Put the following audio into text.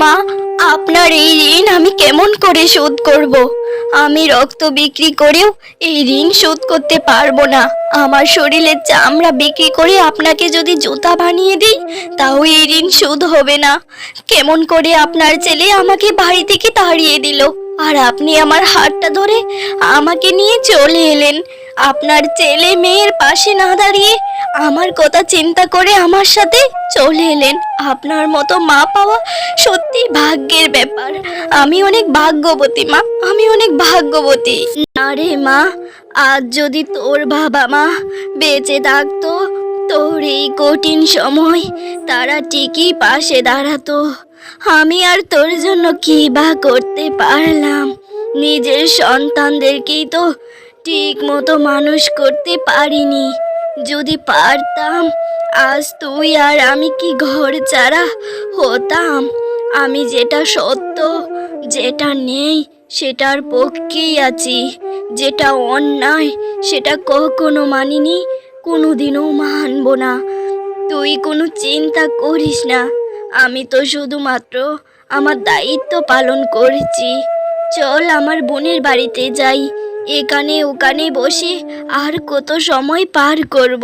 মা, আপনার এই ঋণ আমি কেমন করে শোধ করব? আমি রক্ত বিক্রি করেও এই ঋণ শোধ করতে পারবো না। আমার শরীরের চামড়া বিক্রি করে আপনাকে যদি জুতা বানিয়ে দিই, তাও এই ঋণ শোধ হবে না। কেমন করে আপনার ছেলে আমাকে বাড়ি থেকে তাড়িয়ে দিল, আর আপনি আমার হাতটা ধরে আমাকে নিয়ে চলে এলেন। আপনার ছেলে মেয়ের পাশে না দাঁড়িয়ে আমার কথা চিন্তা করে আমার সাথে চলে এলেন। আপনার মতো মা পাওয়া সত্যি ভাগ্যের ব্যাপার। আমি অনেক ভাগ্যবতী মা, আমি অনেক ভাগ্যবতী। না রে মা, আজ যদি তোর বাবা মা বেঁচে থাকতো, তোর এই কঠিন সময় তারা ঠিকই পাশে দাঁড়াতো। আমি আর তোর জন্য কি বা করতে পারলাম? নিজের সন্তানদেরকেই তো ঠিক মতো মানুষ করতে পারিনি। যদি পারতাম, আজ তুই আর আমি কি ঘর ছাড়া হতাম? আমি যেটা সত্য, যেটা নেই সেটার পক্ষেই আছি। যেটা অন্যায় সেটা কখনো মানিনি, কোনোদিনও মানব না। তুই কোনো চিন্তা করিস না, আমি তো শুধুমাত্র আমার দায়িত্ব পালন করছি। চল আমার বোনের বাড়িতে যাই। এখানে ওখানে বসে আর কত সময় পার করব।